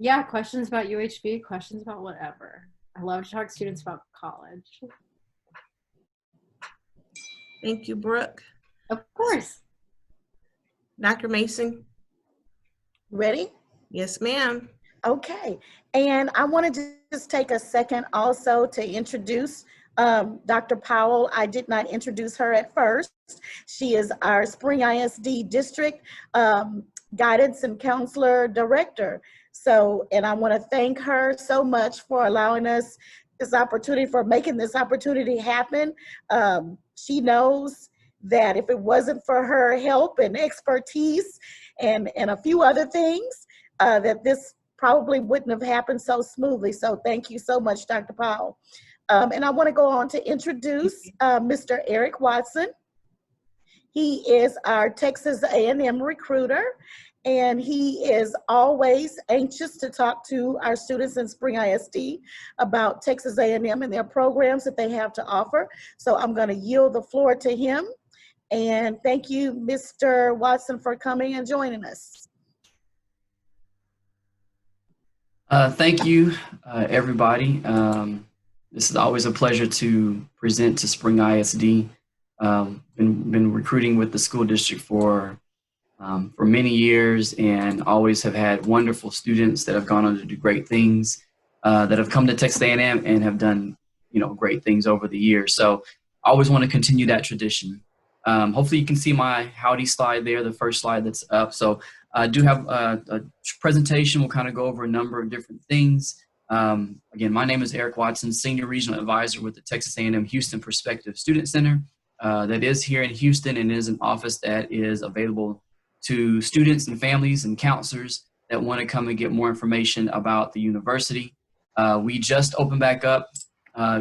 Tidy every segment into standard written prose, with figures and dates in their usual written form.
Yeah, questions about UHB, questions about whatever. I love to talk to students about college. Thank you, Brooke. Of course. Dr. Mason? Ready? Yes, ma'am. Okay. And I wanted to just take a second also to introduce Dr. Powell. I did not introduce her at first. She is our Spring ISD District Guidance and Counselor Director. So, and I want to thank her so much for allowing us this opportunity, for making this opportunity happen. She knows that if it wasn't for her help and expertise and a few other things, that this probably wouldn't have happened so smoothly. So thank you so much, Dr. Powell. And I want to go on to introduce Mr. Eric Watson. He is our Texas A&M recruiter, and he is always anxious to talk to our students in Spring ISD about Texas A&M and their programs that they have to offer. So I'm going to yield the floor to him. And thank you, Mr. Watson, for coming and joining us. Thank you, everybody. This is always a pleasure to present to Spring ISD. Been recruiting with the school district for many years, and always have had wonderful students that have gone on to do great things, that have come to Texas A&M and have done, great things over the years. So I always want to continue that tradition. Hopefully you can see my howdy slide there, the first slide that's up. So I do have a presentation. We'll kind of go over a number of different things. Again, my name is Eric Watson, Senior Regional Advisor with the Texas A&M Houston Perspective Student Center. That is here in Houston, and is an office that is available to students and families and counselors that want to come and get more information about the university. We just opened back up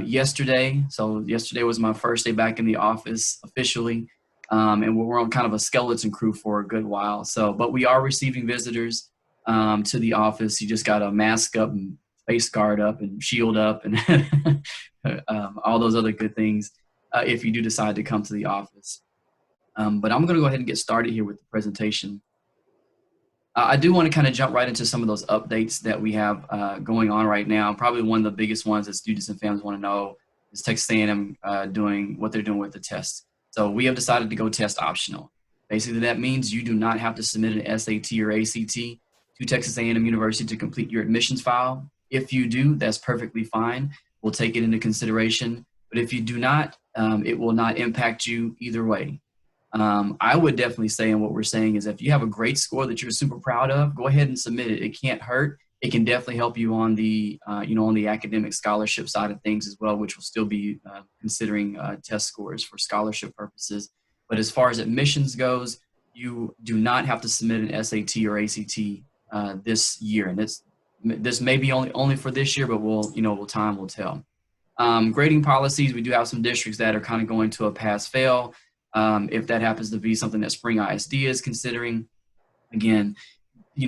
yesterday. So yesterday was my first day back in the office officially. And we're on kind of a skeleton crew for a good while. So, but we are receiving visitors to the office. You just got to mask up and face guard up and shield up and all those other good things if you do decide to come to the office. But I'm going to go ahead and get started here with the presentation. I do want to kind of jump right into some of those updates that we have going on right now. Probably one of the biggest ones that students and families want to know is Texas A&M doing what they're doing with the tests. So we have decided to go test optional. Basically, that means you do not have to submit an SAT or ACT to Texas A&M University to complete your admissions file. If you do, that's perfectly fine. We'll take it into consideration. But if you do not, it will not impact you either way. I would definitely say, and what we're saying is, if you have a great score that you're super proud of, go ahead and submit it. It can't hurt. It can definitely help you on the, on the academic scholarship side of things as well, which will still be considering test scores for scholarship purposes. But as far as admissions goes, you do not have to submit an SAT or ACT this year. And this may be only for this year, but time will tell. Grading policies, we do have some districts that are kind of going to a pass-fail. If that happens to be something that Spring ISD is considering, again,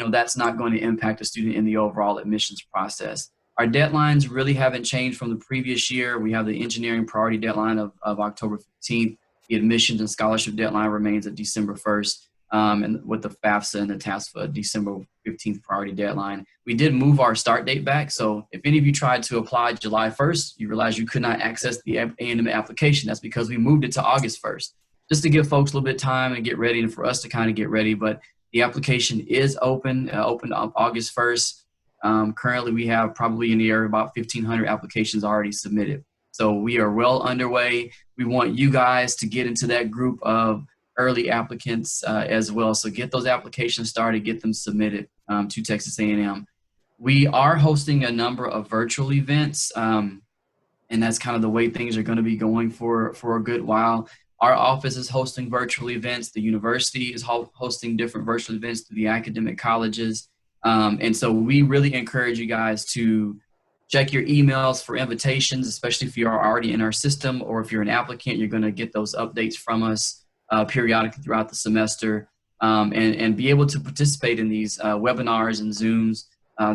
that's not going to impact a student in the overall admissions process. Our deadlines really haven't changed from the previous year. We have the engineering priority deadline of October 15th. The admissions and scholarship deadline remains at December 1st, and with the FAFSA and the TASFA December 15th priority deadline. We did move our start date back, so if any of you tried to apply July 1st, you realize you could not access the A&M application. That's because we moved it to August 1st, just to give folks a little bit of time and get ready, and for us to kind of get ready. But the application is opened up August 1st. Currently, we have probably in the area about 1,500 applications already submitted. So we are well underway. We want you guys to get into that group of early applicants as well. So get those applications started, get them submitted to Texas A&M. We are hosting a number of virtual events, and that's kind of the way things are going to be going for a good while. Our office is hosting virtual events. The university is hosting different virtual events through the academic colleges. And so we really encourage you guys to check your emails for invitations, especially if you're already in our system, or if you're an applicant, you're going to get those updates from us periodically throughout the semester, and be able to participate in these webinars and Zooms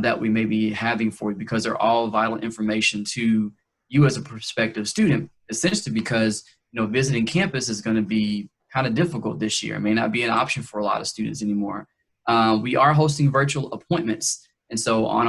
that we may be having for you, because they're all vital information to you as a prospective student, essentially because visiting campus is going to be kind of difficult this year. It may not be an option for a lot of students anymore. We are hosting virtual appointments And so on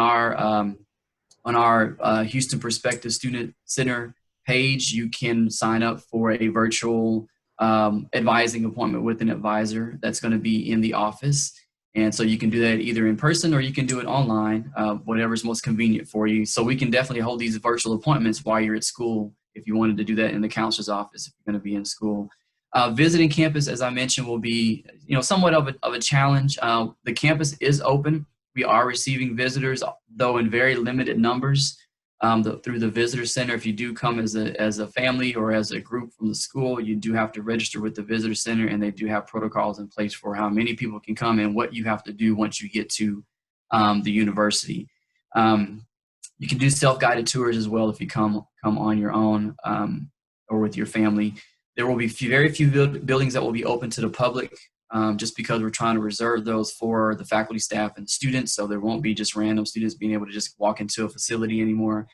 our Houston Perspective Student Center page, you can sign up for a virtual advising appointment with an advisor that's going to be in the office. And so you can do that either in person or you can do it online, whatever's most convenient for you. So we can definitely hold these virtual appointments while you're at school if you wanted to do that in the counselor's office if you're going to be in school. Visiting campus, as I mentioned, will be somewhat of a challenge. The campus is open. We are receiving visitors, though in very limited numbers through the visitor center. If you do come as a family or as a group from the school, you do have to register with the visitor center, and they do have protocols in place for how many people can come and what you have to do once you get to the university. You can do self-guided tours as well if you come on your own or with your family. There will be very few buildings that will be open to the public just because we're trying to reserve those for the faculty, staff, and students. So there won't be just random students being able to just walk into a facility anymore.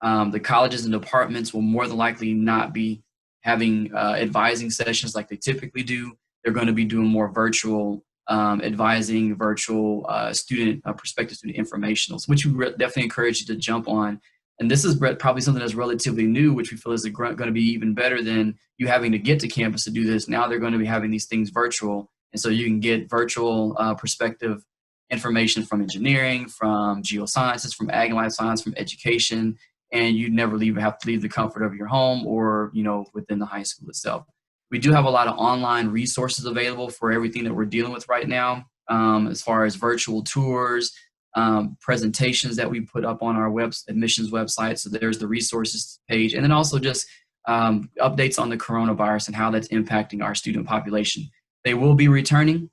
The colleges and departments will more than likely not be having advising sessions like they typically do. They're going to be doing more virtual advising, virtual prospective student informationals, which we definitely encourage you to jump on. And this is probably something that's relatively new, which we feel is going to be even better than you having to get to campus to do this. Now they're going to be having these things virtual. And so you can get virtual perspective information from engineering, from geosciences, from ag and life science, from education, and you never have to leave the comfort of your home or within the high school itself. We do have a lot of online resources available for everything that we're dealing with right now, as far as virtual tours, presentations that we put up on our admissions website. So there's the resources page, and then also just updates on the coronavirus and how that's impacting our student population. They will be returning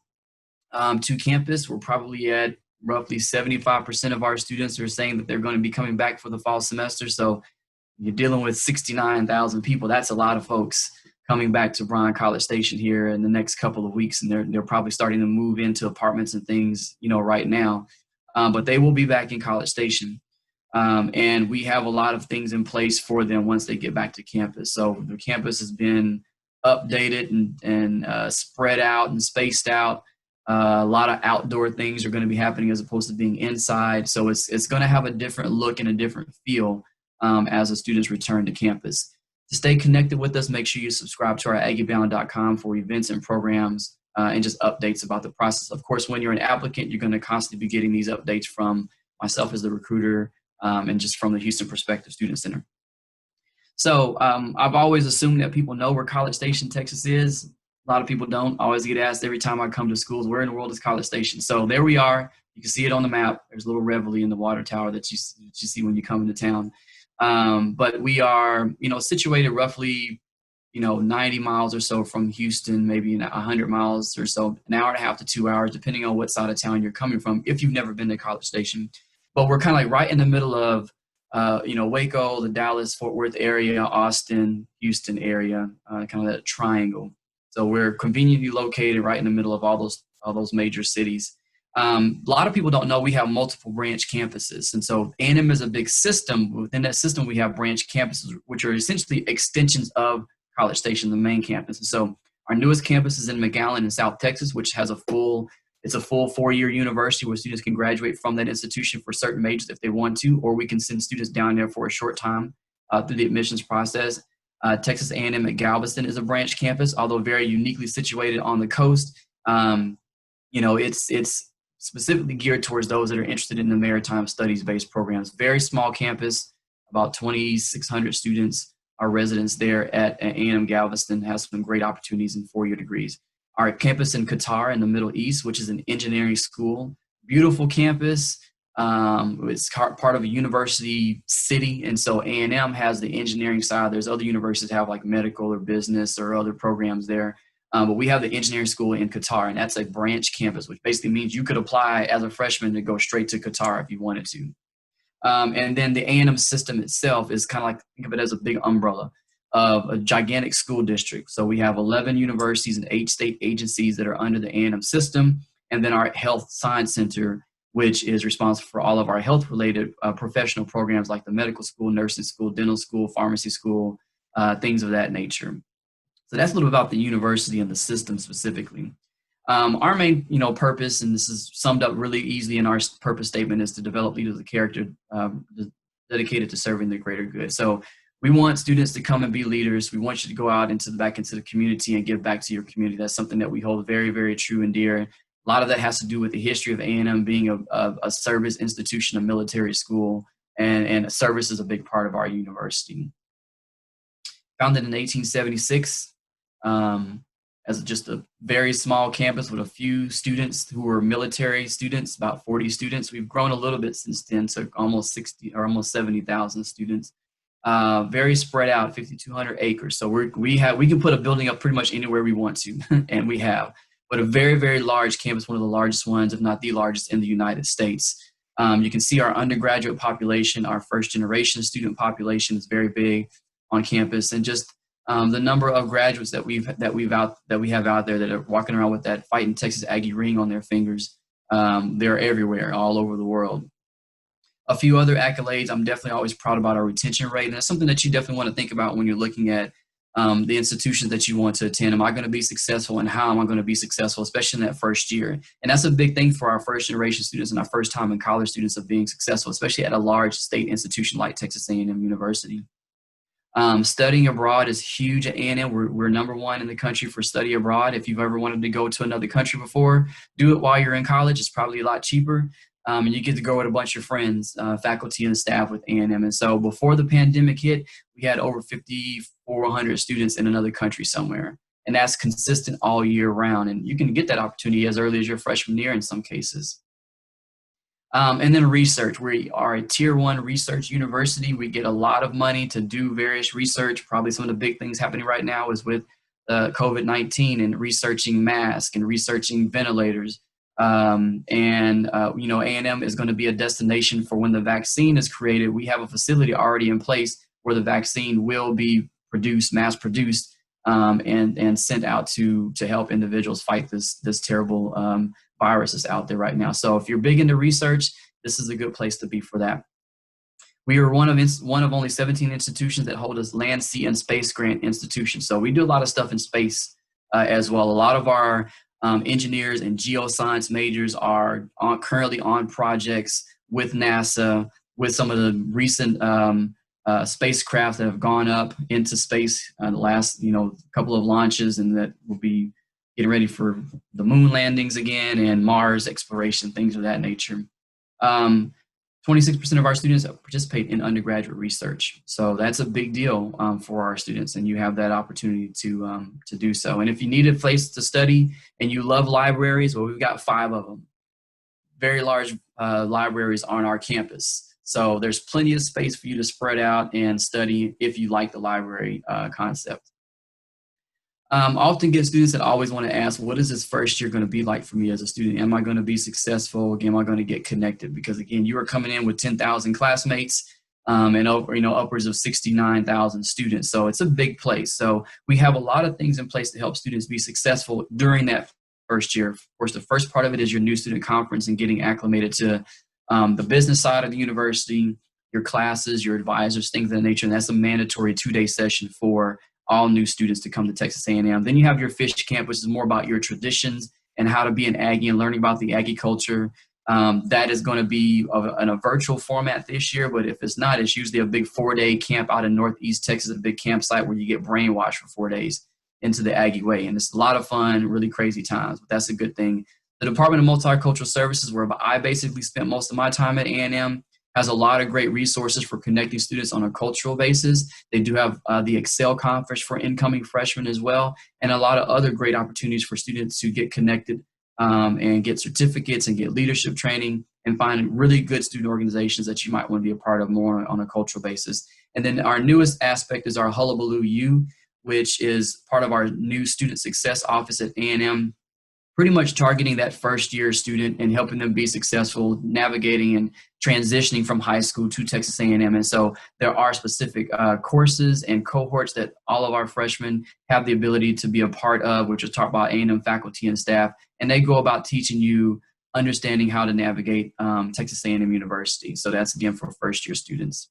to campus. We're probably at roughly 75% of our students are saying that they're going to be coming back for the fall semester. So you're dealing with 69,000 people. That's a lot of folks coming back to Bryan College Station here in the next couple of weeks, and they're probably starting to move into apartments and things, right now. But they will be back in College Station. And we have a lot of things in place for them once they get back to campus. So the campus has been updated and spread out and spaced out. A lot of outdoor things are going to be happening as opposed to being inside. So it's going to have a different look and a different feel as the students return to campus. To stay connected with us, make sure you subscribe to our aggiebound.com for events and programs and just updates about the process. Of course, when you're an applicant, you're going to constantly be getting these updates from myself as the recruiter and just from the Houston Perspective Student Center. So I've always assumed that people know where College Station, Texas is. A lot of people don't. I always get asked every time I come to schools, where in the world is College Station? So there we are. You can see it on the map. There's a little Reveille in the water tower that you see when you come into town. But we are, situated roughly, 90 miles or so from Houston, maybe 100 miles or so, an hour and a half to 2 hours, depending on what side of town you're coming from, if you've never been to College Station. But we're kind of like right in the middle of, Waco, the Dallas, Fort Worth area, Austin, Houston area, kind of that triangle. So we're conveniently located right in the middle of all those major cities. A lot of people don't know we have multiple branch campuses. And so A&M is a big system. Within that system, we have branch campuses, which are essentially extensions of College Station, the main campus. And so our newest campus is in McAllen in South Texas, which has a full 4-year university where students can graduate from that institution for certain majors if they want to, or we can send students down there for a short time through the admissions process. Texas A&M at Galveston is a branch campus, although very uniquely situated on the coast. It's specifically geared towards those that are interested in the maritime studies-based programs. Very small campus, about 2,600 students are residents there at A&M Galveston, has some great opportunities in 4-year degrees. Our campus in Qatar in the Middle East, which is an engineering school, beautiful campus. It's part of a university city, and so A&M has the engineering side. There's other universities that have like medical or business or other programs there. But we have the engineering school in Qatar, and that's a branch campus, which basically means you could apply as a freshman to go straight to Qatar if you wanted to. And then the A&M system itself is kind of like, think of it as a big umbrella of a gigantic school district. So we have 11 universities and 8 state agencies that are under the A&M system, and then our health science center, which is responsible for all of our health-related professional programs like the medical school, nursing school, dental school, pharmacy school, things of that nature. So that's a little about the university and the system specifically. Our main, purpose, and this is summed up really easily in our purpose statement, is to develop leaders of character dedicated to serving the greater good. So we want students to come and be leaders. We want you to go out back into the community and give back to your community. That's something that we hold very, very true and dear. A lot of that has to do with the history of A&M being a service institution, a military school, and service is a big part of our university. Founded in 1876 as just a very small campus with a few students who were military students, about 40 students. We've grown a little bit since then to almost 60 or almost 70,000 students. Very spread out, 5,200 acres. So we can put a building up pretty much anywhere we want to, and we have. But a very, very large campus, one of the largest ones, if not the largest in the United States. You can see our undergraduate population, our first generation student population is very big on campus, and just the number of graduates that we have out there that are walking around with that Fighting Texas Aggie ring on their fingers. They're everywhere, all over the world. A few other accolades. I'm definitely always proud about our retention rate, and that's something that you definitely want to think about when you're looking at the institutions that you want to attend. Am I going to be successful, and how am I going to be successful, especially in that first year? And that's a big thing for our first generation students and our first time in college students of being successful, especially at a large state institution like Texas A&M University. Studying abroad is huge at A&M. We're number one in the country for study abroad. If you've ever wanted to go to another country before, do it while you're in college. It's probably a lot cheaper. And you get to go with a bunch of friends, faculty and staff with A&M. And so before the pandemic hit, we had over 5,400 students in another country somewhere. And that's consistent all year round. And you can get that opportunity as early as your freshman year in some cases. And then research. We are a tier 1 research university. We get a lot of money to do various research. Probably some of the big things happening right now is with COVID-19 and researching masks and researching ventilators. A&M is going to be a destination for when the vaccine is created. We have a facility already in place where the vaccine will be produced, mass produced, and sent out to help individuals fight this terrible virus that's out there right now. So if you're big into research, this is a good place to be for that. We are one of only 17 institutions that hold a land, sea, and space grant institution. So we do a lot of stuff in space as well. A lot of our engineers and geoscience majors are currently on projects with NASA, with some of the recent spacecraft that have gone up into space the last couple of launches, and that will be getting ready for the moon landings again and Mars exploration, things of that nature. 26% of our students participate in undergraduate research. So that's a big deal for our students, and you have that opportunity to do so. And if you need a place to study and you love libraries, well, we've got 5 of them. Very large libraries on our campus. So there's plenty of space for you to spread out and study if you like the library concept. I often get students that always want to ask, what is this first year going to be like for me as a student? Am I going to be successful? Again, am I going to get connected? Because again, you are coming in with 10,000 classmates and upwards of 69,000 students. So it's a big place. So we have a lot of things in place to help students be successful during that first year. Of course, the first part of it is your new student conference and getting acclimated to the business side of the university, your classes, your advisors, things of that nature. And that's a mandatory 2-day session for all new students to come to Texas A&M. Then you have your Fish Camp, which is more about your traditions and how to be an Aggie and learning about the Aggie culture. That is going to be in a virtual format this year, but if it's not, it's usually a big 4-day camp out in Northeast Texas, a big campsite where you get brainwashed for 4 days into the Aggie way. And it's a lot of fun, really crazy times, but that's a good thing. The Department of Multicultural Services, where I basically spent most of my time at A&M, has a lot of great resources for connecting students on a cultural basis. They do have the Excel conference for incoming freshmen as well, and a lot of other great opportunities for students to get connected and get certificates and get leadership training and find really good student organizations that you might want to be a part of more on a cultural basis. And then our newest aspect is our Hullabaloo U, which is part of our new student success office at A&M, pretty much targeting that first year student and helping them be successful navigating and transitioning from high school to Texas A&M. And so there are specific courses and cohorts that all of our freshmen have the ability to be a part of, which is taught by A&M faculty and staff. And they go about teaching you understanding how to navigate Texas A&M University. So that's, again, for first year students.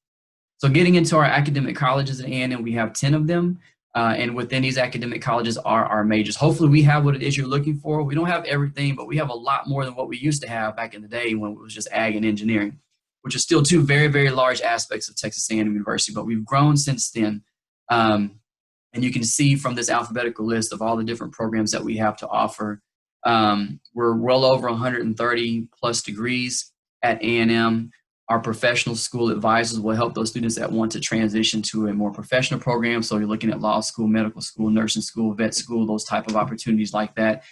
So getting into our academic colleges at A&M, we have 10 of them. And within these academic colleges are our majors. Hopefully we have what it is you're looking for. We don't have everything, but we have a lot more than what we used to have back in the day when it was just ag and engineering, which are still two very, very large aspects of Texas A&M University, but we've grown since then. And you can see from this alphabetical list of all the different programs that we have to offer. We're well over 130 plus degrees at A&M. Our professional school advisors will help those students that want to transition to a more professional program. So you're looking at law school, medical school, nursing school, vet school, those type of opportunities like that,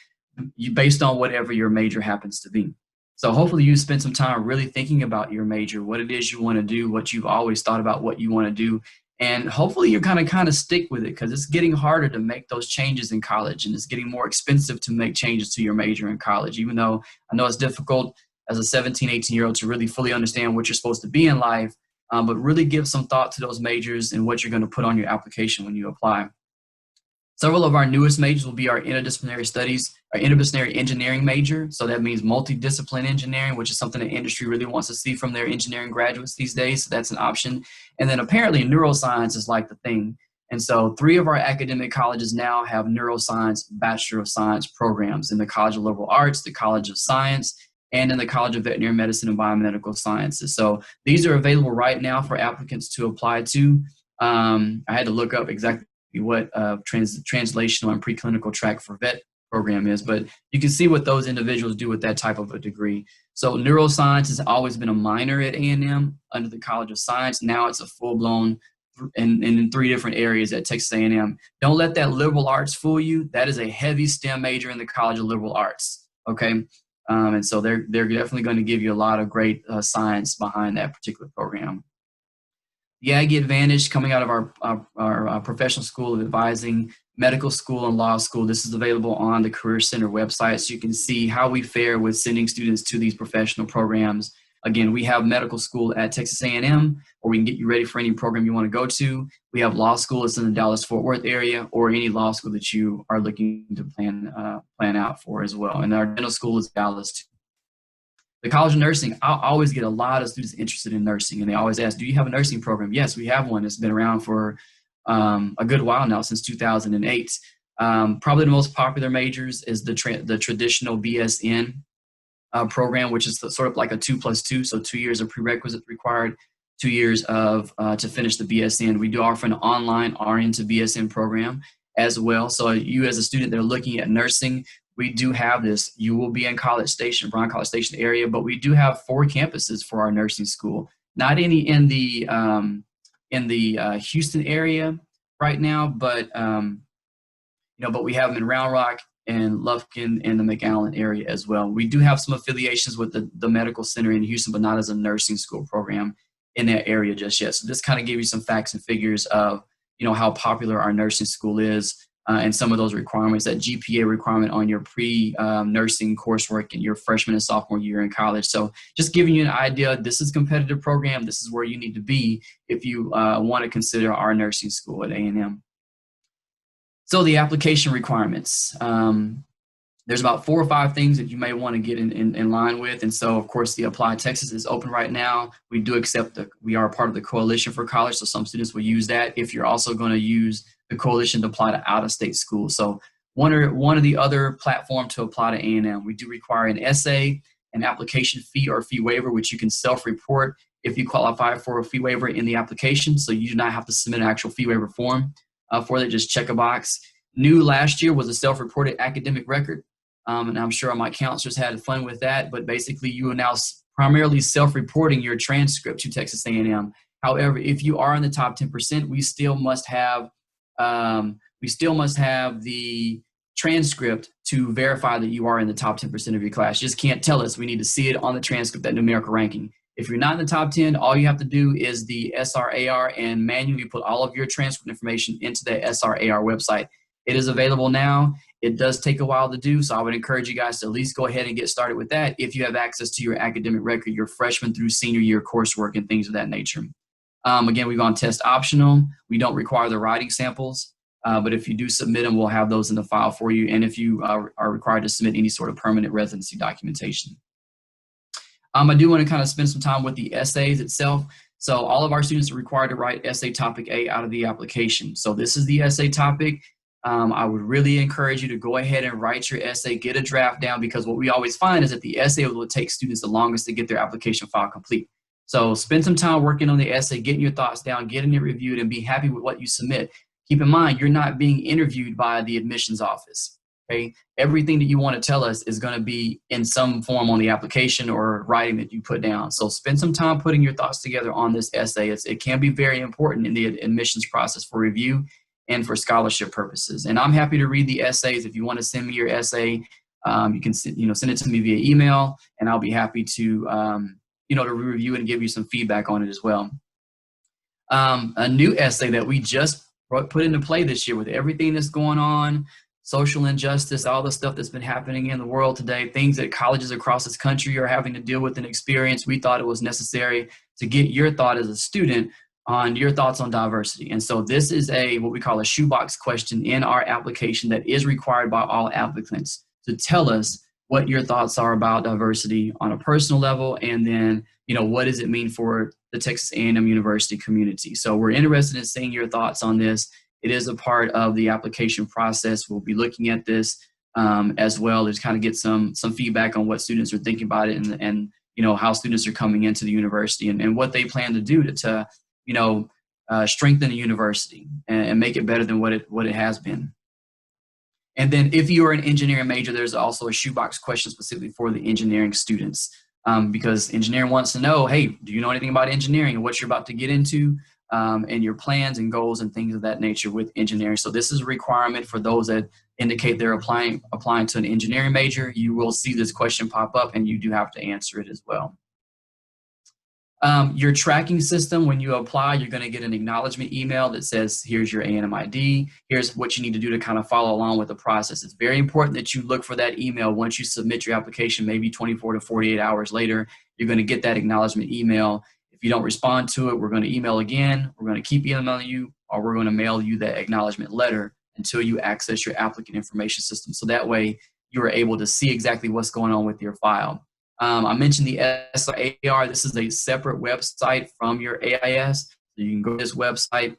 based on whatever your major happens to be. So hopefully you spend some time really thinking about your major, what it is you want to do, what you've always thought about what you want to do. And hopefully you're kind of stick with it, because it's getting harder to make those changes in college, and it's getting more expensive to make changes to your major in college, even though I know it's difficult as a 17, 18-year-old to really fully understand what you're supposed to be in life, but really give some thought to those majors and what you're going to put on your application when you apply. Several of our newest majors will be our interdisciplinary studies, our interdisciplinary engineering major. So that means multidiscipline engineering, which is something the industry really wants to see from their engineering graduates these days. So that's an option. And then apparently neuroscience is like the thing. And so 3 of our academic colleges now have neuroscience Bachelor of Science programs in the College of Liberal Arts, the College of Science, and in the College of Veterinary Medicine and Biomedical Sciences. So these are available right now for applicants to apply to. I had to look up exactly what translational and preclinical track for vet program is, but you can see what those individuals do with that type of a degree. So neuroscience has always been a minor at A&M under the College of Science. Now it's a full-blown in 3 different areas at Texas A&M. Don't let that liberal arts fool you. That is a heavy STEM major in the College of Liberal Arts, okay? And so they're definitely going to give you a lot of great science behind that particular program. The Aggie Advantage coming out of our professional school of advising, medical school and law school. This is available on the Career Center website, so you can see how we fare with sending students to these professional programs. Again, we have medical school at Texas A&M, or we can get you ready for any program you want to go to. We have law school that's in the Dallas-Fort Worth area, or any law school that you are looking to plan out for as well. And our dental school is Dallas too. The College of Nursing, I always get a lot of students interested in nursing, and they always ask, do you have a nursing program? Yes, we have one. It's been around for a good while now, since 2008. Probably the most popular majors is the traditional BSN program, which is sort of like a 2+2, so 2 years of prerequisite required, 2 years of to finish the BSN. We do offer an online RN to BSN program as well. So you as a student that are looking at nursing, we do have this. You will be in College Station, Bryan College Station area, but we do have 4 campuses for our nursing school. Not any in the Houston area right now, but but we have them in Round Rock and Lufkin and the McAllen area as well. We do have some affiliations with the medical center in Houston, but not as a nursing school program in that area just yet. So this kind of gives you some facts and figures of how popular our nursing school is. And some of those requirements, that GPA requirement on your pre-nursing coursework in your freshman and sophomore year in college. So just giving you an idea, this is a competitive program. This is where you need to be if you want to consider our nursing school at A&M. So the application requirements. There's about 4 or 5 things that you may want to get in line with. And so, of course, the Apply Texas is open right now. We do accept we are part of the Coalition for College, so some students will use that. If you're also going to use the Coalition to apply to out-of-state schools. So one or the other platform to apply to A&M. We do require an essay, an application fee or fee waiver, which you can self-report if you qualify for a fee waiver in the application. So you do not have to submit an actual fee waiver form for that, just check a box. New last year was a self-reported academic record. And I'm sure my counselors had fun with that, but basically you are now primarily self-reporting your transcript to Texas A&M. However, if you are in the top 10%, we still must have the transcript to verify that you are in the top 10% of your class. You just can't tell us. We need to see it on the transcript, that numerical ranking. If you're not in the top 10, all you have to do is the SRAR and manually put all of your transcript information into the SRAR website. It is available now. It does take a while to do, so I would encourage you guys to at least go ahead and get started with that if you have access to your academic record, your freshman through senior year coursework and things of that nature. Again, we've gone test optional. We don't require the writing samples, but if you do submit them, we'll have those in the file for you, and if you are required to submit any sort of permanent residency documentation. I do want to kind of spend some time with the essays itself. So all of our students are required to write essay topic A out of the application. So this is the essay topic. I would really encourage you to go ahead and write your essay, get a draft down, because what we always find is that the essay will take students the longest to get their application file complete. So spend some time working on the essay, getting your thoughts down, getting it reviewed, and be happy with what you submit. Keep in mind, you're not being interviewed by the admissions office. Okay, everything that you want to tell us is going to be in some form on the application or writing that you put down. So spend some time putting your thoughts together on this essay. It can be very important in the admissions process for review and for scholarship purposes. And I'm happy to read the essays. If you want to send me your essay, you can send it to me via email, and I'll be happy to to review it and give you some feedback on it as well. A new essay that we just put into play this year with everything that's going on, social injustice, all the stuff that's been happening in the world today, things that colleges across this country are having to deal with and experience. We thought it was necessary to get your thought as a student on your thoughts on diversity. And so this is what we call a shoebox question in our application that is required by all applicants to tell us what your thoughts are about diversity on a personal level, and then, what does it mean for the Texas A&M University community? So we're interested in seeing your thoughts on this. It is a part of the application process. We'll be looking at this as well to kind of get some feedback on what students are thinking about it, and how students are coming into the university, and what they plan to do to strengthen the university and make it better than what it has been. And then if you are an engineering major, there's also a shoebox question specifically for the engineering students, because engineering wants to know, hey, do you know anything about engineering and what you're about to get into, and your plans and goals and things of that nature with engineering. So this is a requirement for those that indicate they're applying to an engineering major. You will see this question pop up, and you do have to answer it as well. Your tracking system, when you apply, you're going to get an acknowledgement email that says, here's your A&M ID, here's what you need to do to kind of follow along with the process. It's very important that you look for that email once you submit your application, maybe 24 to 48 hours later. You're going to get that acknowledgement email. If you don't respond to it, we're going to email again, we're going to keep emailing you, or we're going to mail you that acknowledgement letter until you access your applicant information system. So that way you are able to see exactly what's going on with your file. I mentioned the SRAR. This is a separate website from your AIS. So you can go to this website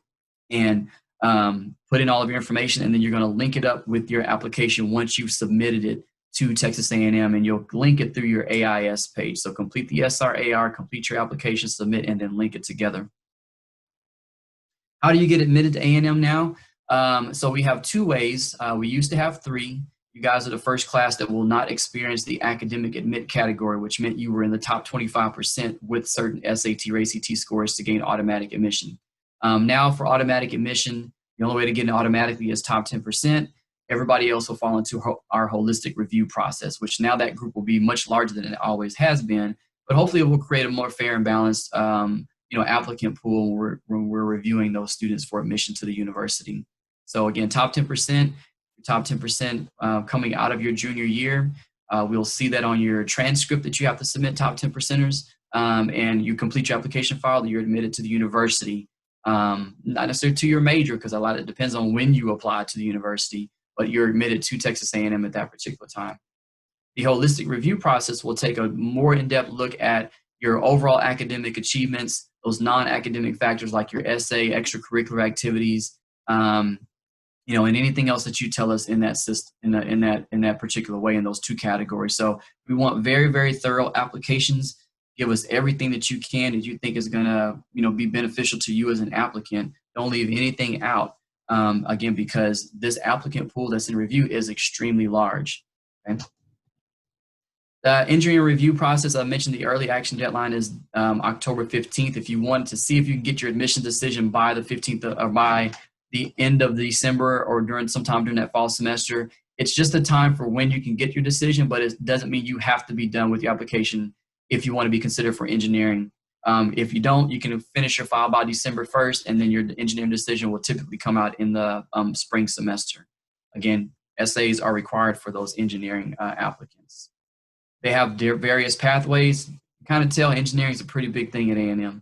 and put in all of your information, and then you're going to link it up with your application once you've submitted it to Texas A&M, and you'll link it through your AIS page. So complete the SRAR, complete your application, submit, and then link it together. How do you get admitted to A&M now? So we have two ways. We used to have three. You guys are the first class that will not experience the academic admit category, which meant you were in the top 25% with certain SAT or ACT scores to gain automatic admission. Now for automatic admission, the only way to get in automatically is top 10%. Everybody else will fall into our holistic review process, which now that group will be much larger than it always has been, but hopefully it will create a more fair and balanced applicant pool when we're reviewing those students for admission to the university. So again, top 10%. Top 10% coming out of your junior year. We'll see that on your transcript that you have to submit, top 10 percenters, and you complete your application file, you're admitted to the university. Not necessarily to your major, because a lot of it depends on when you apply to the university, but you're admitted to Texas A&M at that particular time. The holistic review process will take a more in-depth look at your overall academic achievements, those non-academic factors like your essay, extracurricular activities, and anything else that you tell us in that system, in that particular way, in those two categories. So we want very, very thorough applications. Give us everything that you can that you think is going to, be beneficial to you as an applicant. Don't leave anything out. Again, because this applicant pool that's in review is extremely large. Okay? The engineering review process, I mentioned the early action deadline is October 15th. If you want to see if you can get your admission decision by the 15th or by the end of December or sometime during that fall semester, it's just a time for when you can get your decision, but it doesn't mean you have to be done with your application if you want to be considered for engineering. If you don't, you can finish your file by December 1st, and then your engineering decision will typically come out in the spring semester. Again, essays are required for those engineering applicants. They have various pathways. You kind of tell engineering is a pretty big thing at A&M.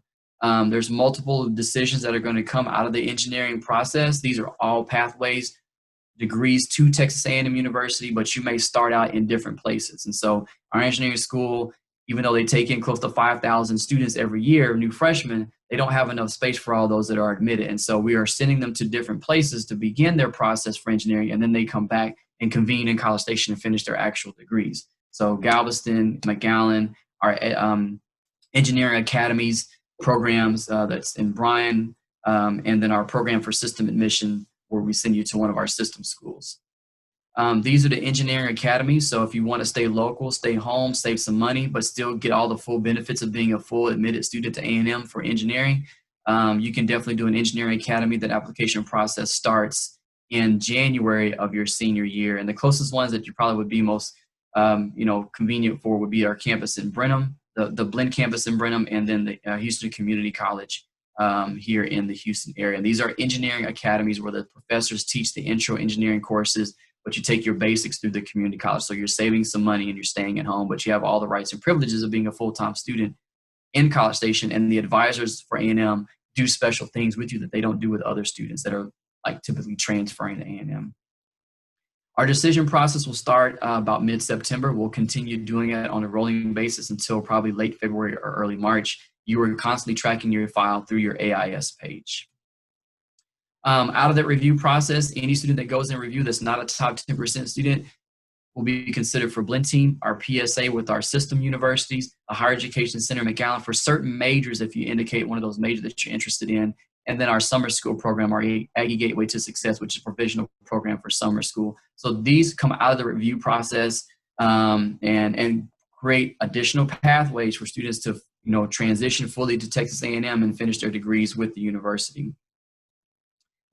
There's multiple decisions that are going to come out of the engineering process. These are all pathways, degrees to Texas A&M University, but you may start out in different places. And so our engineering school even though they take in close to 5,000 students every year, new freshmen, they don't have enough space for all those that are admitted. And so we are sending them to different places to begin their process for engineering, and then they come back and convene in College Station and finish their actual degrees. So Galveston, McAllen, our engineering academies programs, that's in Bryan, and then our program for system admission, where we send you to one of our system schools. These are the engineering academies. So if you want to stay local, stay home, save some money, but still get all the full benefits of being a full admitted student to A&M for engineering, you can definitely do an engineering academy. That application process starts in January of your senior year. And the closest ones that you probably would be most convenient for would be our campus in Brenham, the Blinn campus in Brenham, and then the Houston Community College here in the Houston area. And these are engineering academies where the professors teach the intro engineering courses, but you take your basics through the community college. So you're saving some money and you're staying at home, but you have all the rights and privileges of being a full-time student in College Station. And the advisors for A&M do special things with you that they don't do with other students that are like typically transferring to A&M. Our decision process will start about mid-September. We'll continue doing it on a rolling basis until probably late February or early March. You are constantly tracking your file through your AIS page. Out of that review process, any student that goes in review that's not a top 10% student will be considered for Blinn Team, our PSA with our system universities, a higher education center in McAllen for certain majors if you indicate one of those majors that you're interested in, and then our summer school program, our Aggie Gateway to Success, which is a provisional program for summer school. So these come out of the review process and create additional pathways for students to transition fully to Texas A&M and finish their degrees with the university.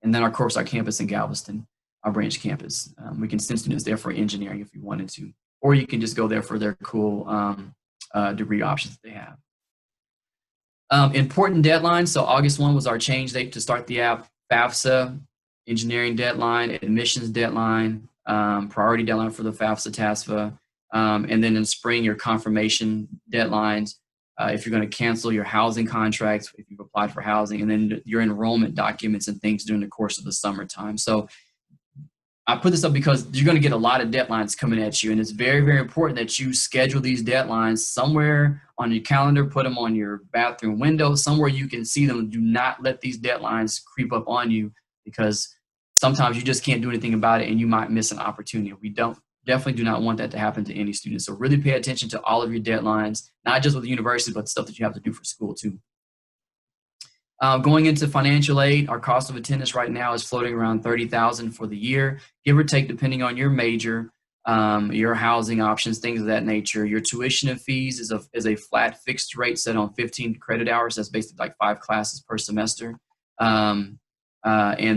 And then, of course, our campus in Galveston, our branch campus. We can send students there for engineering if you wanted to, or you can just go there for their cool degree options that they have. Important deadlines. So August 1 was our change date to start the app. FAFSA, engineering deadline, admissions deadline, priority deadline for the FAFSA, TASFA. And then in spring, your confirmation deadlines. If you're going to cancel your housing contracts, if you've applied for housing, and then your enrollment documents and things during the course of the summertime. So I put this up because you're going to get a lot of deadlines coming at you, and it's very, very important that you schedule these deadlines somewhere on your calendar, put them on your bathroom window, somewhere you can see them. Do not let these deadlines creep up on you, because sometimes you just can't do anything about it and you might miss an opportunity. We definitely do not want that to happen to any students. So really pay attention to all of your deadlines, not just with the university, but stuff that you have to do for school too. Going into financial aid, our cost of attendance right now is floating around $30,000 for the year, give or take, depending on your major, your housing options, things of that nature. Your tuition and fees is a flat fixed rate set on 15 credit hours. That's basically like 5 classes per semester. And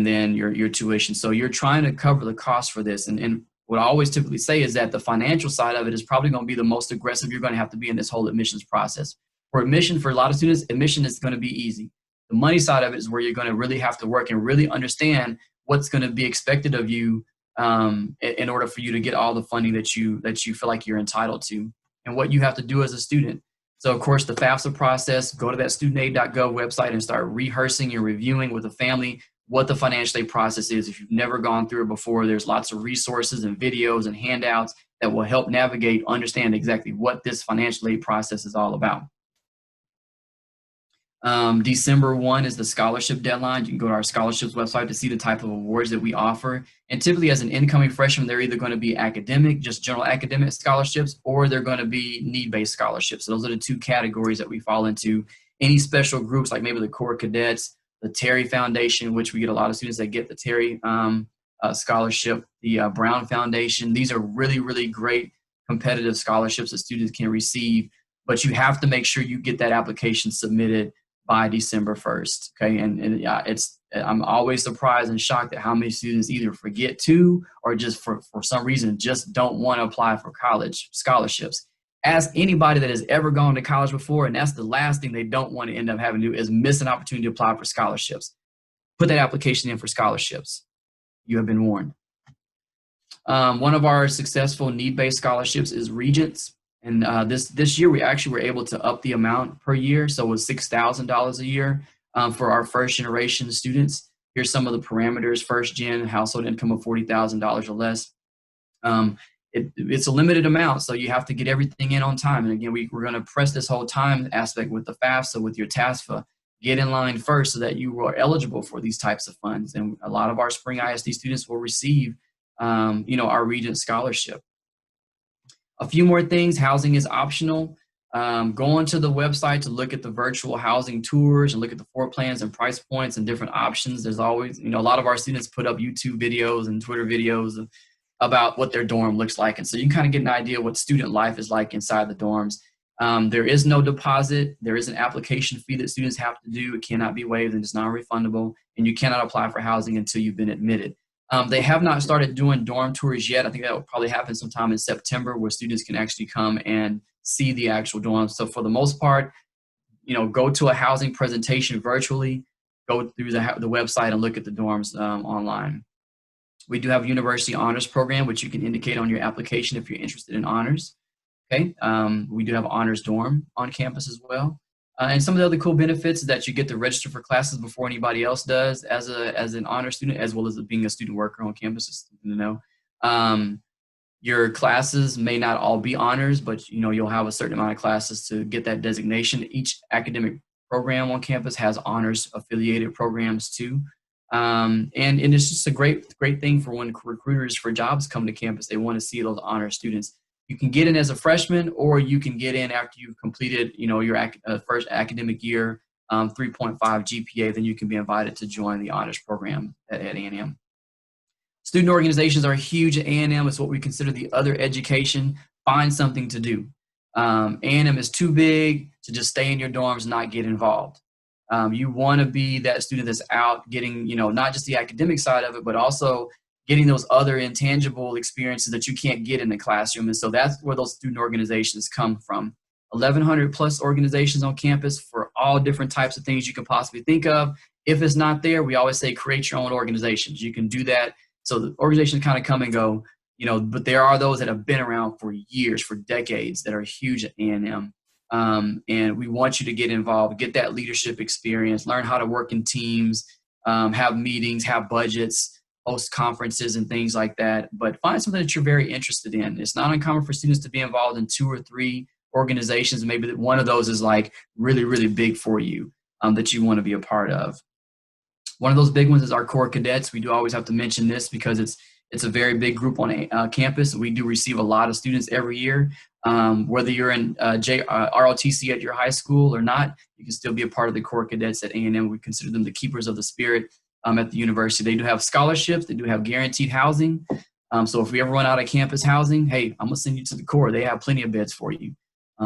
then your tuition. So you're trying to cover the cost for this. And what I always typically say is that the financial side of it is probably going to be the most aggressive you're going to have to be in this whole admissions process. For admission, for a lot of students, admission is going to be easy. The money side of it is where you're going to really have to work and really understand what's going to be expected of you in order for you to get all the funding that you feel like you're entitled to, and what you have to do as a student. So, of course, the FAFSA process, go to that studentaid.gov website and start rehearsing and reviewing with the family what the financial aid process is. If you've never gone through it before, there's lots of resources and videos and handouts that will help navigate, understand exactly what this financial aid process is all about. December 1 is the scholarship deadline. You can go to our scholarships website to see the type of awards that we offer. And typically as an incoming freshman, they're either going to be academic, just general academic scholarships, or they're going to be need-based scholarships. So those are the 2 categories that we fall into. Any special groups like maybe the Corps Cadets, the Terry Foundation, which we get a lot of students that get the Terry scholarship, the Brown Foundation. These are really, really great competitive scholarships that students can receive, but you have to make sure you get that application submitted by December 1st. Okay. And I'm always surprised and shocked at how many students either forget to, or just for some reason, just don't want to apply for college scholarships. Ask anybody that has ever gone to college before, and that's the last thing they don't want to end up having to do is miss an opportunity to apply for scholarships. Put that application in for scholarships. You have been warned. One of our successful need-based scholarships is Regents. And this year, we actually were able to up the amount per year. So it was $6,000 a year for our first generation students. Here's some of the parameters: first gen, household income of $40,000 or less. it's a limited amount, so you have to get everything in on time. And again, we're going to press this whole time aspect with the FAFSA, with your TASFA. Get in line first so that you are eligible for these types of funds. And a lot of our Spring ISD students will receive, our Regent Scholarship. A few more things. Housing is optional. Go onto the website to look at the virtual housing tours and look at the floor plans and price points and different options. There's always, a lot of our students put up YouTube videos and Twitter videos about what their dorm looks like. And so you can kind of get an idea what student life is like inside the dorms. There is no deposit. There is an application fee that students have to do. It cannot be waived and it's non-refundable. And you cannot apply for housing until you've been admitted. They have not started doing dorm tours yet. I think that will probably happen sometime in September where students can actually come and see the actual dorms. So for the most part, go to a housing presentation virtually, go through the website and look at the dorms online. We do have a university honors program, which you can indicate on your application if you're interested in honors. Okay, we do have honors dorm on campus as well. And some of the other cool benefits is that you get to register for classes before anybody else does as an honor student, as well as being a student worker on campus. Is something to know. Your classes may not all be honors, but you'll have a certain amount of classes to get that designation. Each academic program on campus has honors affiliated programs too. And it's just a great thing for when recruiters for jobs come to campus. They want to see those honor students. You can get in as a freshman, or you can get in after you've completed, your first academic year, 3.5 GPA. Then you can be invited to join the honors program at A&M. Student organizations are huge at A&M. It's what we consider the other education. Find something to do. A&M is too big to just stay in your dorms and not get involved. You want to be that student that's out getting, not just the academic side of it, but also getting those other intangible experiences that you can't get in the classroom. And so that's where those student organizations come from. 1,100 plus organizations on campus for all different types of things you can possibly think of. If it's not there, we always say create your own organizations. You can do that. So the organizations kind of come and go, but there are those that have been around for years, for decades, that are huge at A&M. And we want you to get involved, get that leadership experience, learn how to work in teams, have meetings, have budgets, host conferences and things like that, but find something that you're very interested in. It's not uncommon for students to be involved in 2 or 3 organizations. Maybe that one of those is like really, really big for you, that you want to be a part of. One of those big ones is our core cadets. We do always have to mention this because it's a very big group on campus. We do receive a lot of students every year. Whether you're in ROTC at your high school or not, you can still be a part of the core cadets at A&M. We consider them the keepers of the spirit at the university. They do have scholarships. They do have guaranteed housing. So if we ever run out of campus housing, hey, I'm going to send you to the core. They have plenty of beds for you.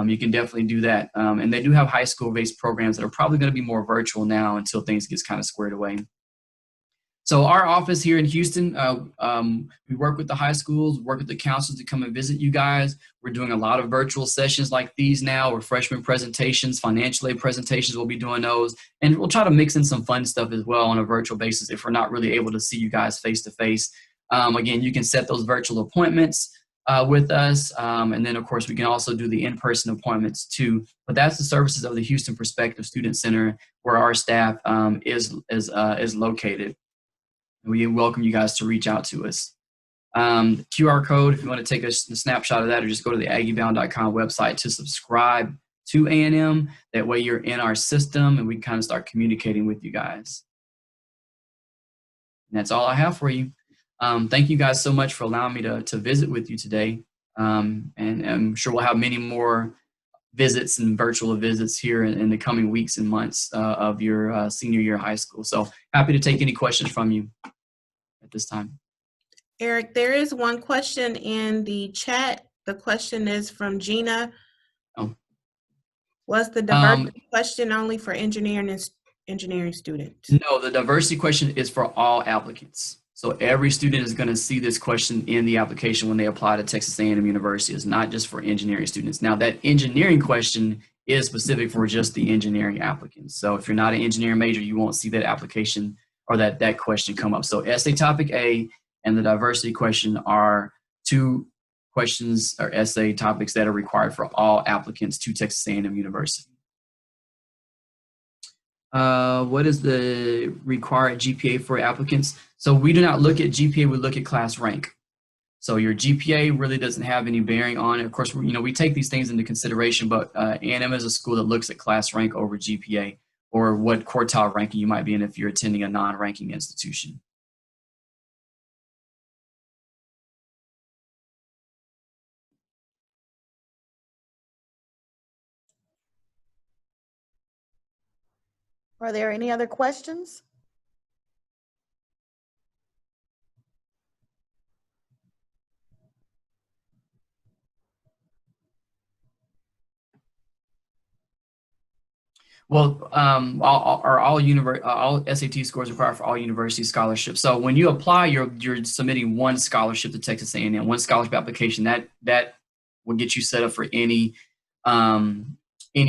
You can definitely do that. And they do have high school-based programs that are probably going to be more virtual now until things get kind of squared away. So our office here in Houston, we work with the high schools, work with the counselors to come and visit you guys. We're doing a lot of virtual sessions like these now, or freshman presentations, financial aid presentations. We'll be doing those. And we'll try to mix in some fun stuff as well on a virtual basis if we're not really able to see you guys face to face. Again, you can set those virtual appointments with us. And then, of course, we can also do the in-person appointments too. But that's the services of the Houston Perspective Student Center, where our staff is located. We welcome you guys to reach out to us. QR code, if you want to take a snapshot of that, or just go to the aggiebound.com website to subscribe to A&M. That way you're in our system and we can kind of start communicating with you guys. And that's all I have for you. Thank you guys so much for allowing me to visit with you today. And I'm sure we'll have many more visits and virtual visits here in the coming weeks and months of your senior year of high school. So happy to take any questions from you at this time. Eric, there is one question in the chat. The question is from Gina. Oh. Was the diversity question only for engineering students? No, the diversity question is for all applicants. So every student is going to see this question in the application when they apply to Texas A&M University. It's not just for engineering students. Now, that engineering question is specific for just the engineering applicants. So if you're not an engineering major, you won't see that application or that question come up. So essay topic A and the diversity question are 2 questions or essay topics that are required for all applicants to Texas A&M University. What is the required GPA for applicants? So we do not look at GPA, we look at class rank. So your GPA really doesn't have any bearing on it. Of course, we take these things into consideration, but A&M is a school that looks at class rank over GPA, or what quartile ranking you might be in if you're attending a non-ranking institution. Are there any other questions? Well, all SAT scores required for all university scholarships. So when you apply, you're submitting one scholarship to Texas A&M, one scholarship application. That will get you set up for any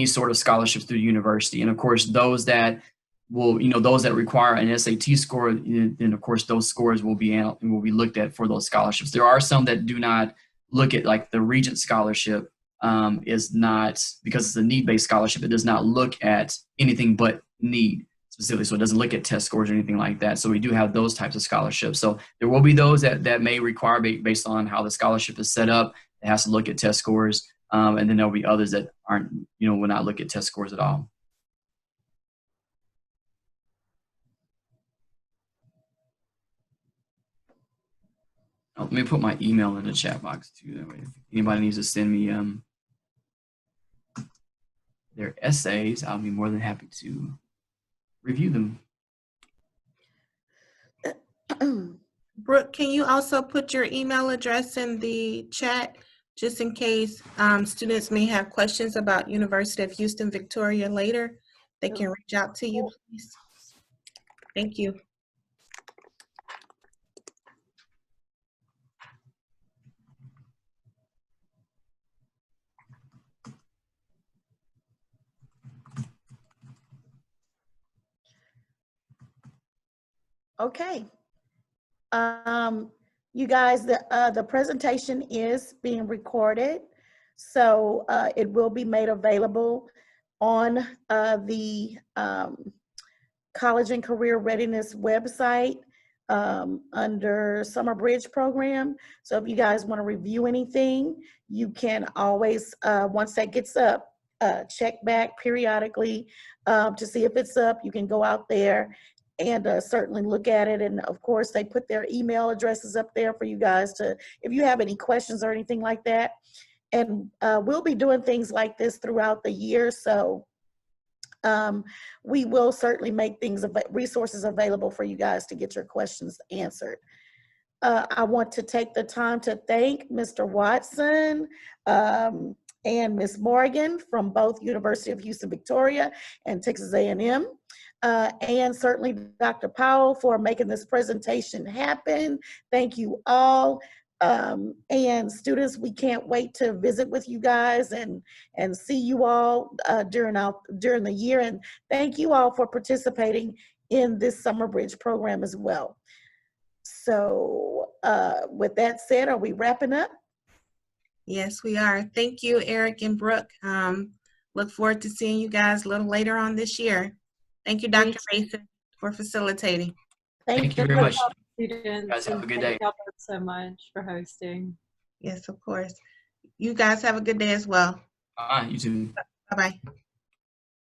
sort of scholarship through the university. And of course, those that require an SAT score, then of course those scores will be looked at for those scholarships. There are some that do not look at, like the Regent Scholarship. Is not, because it's a need-based scholarship, it does not look at anything but need specifically. So it doesn't look at test scores or anything like that. So we do have those types of scholarships. So there will be those that may require, based on how the scholarship is set up, it has to look at test scores. And then there'll be others that will not look at test scores at all. Oh, let me put my email in the chat box too. That way, if anybody needs to send me their essays, I'll be more than happy to review them. Brooke, can you also put your email address in the chat, just in case students may have questions about University of Houston Victoria later? They can reach out to you, please. Thank you. Okay. You guys, the presentation is being recorded, so it will be made available on the College and Career Readiness website under Summer Bridge Program. So if you guys want to review anything, you can always, once that gets up, check back periodically to see if it's up. You can go out there and certainly look at it. And of course, they put their email addresses up there for you guys to, if you have any questions or anything like that. And we'll be doing things like this throughout the year. So we will certainly make resources available for you guys to get your questions answered. I want to take the time to thank Mr. Watson and Ms. Morgan from both University of Houston Victoria and Texas A&M. And certainly Dr. Powell for making this presentation happen. Thank you all. And students, we can't wait to visit with you guys and see you all during the year. And thank you all for participating in this Summer Bridge program as well. So with that said, are we wrapping up? Yes, we are. Thank you, Eric and Brooke. Look forward to seeing you guys a little later on this year. Thank you, Dr. Mason, for facilitating. Thank you very much. Students, you guys have a good day. Thank y'all so much for hosting. Yes, of course. You guys have a good day as well. You too. Bye-bye.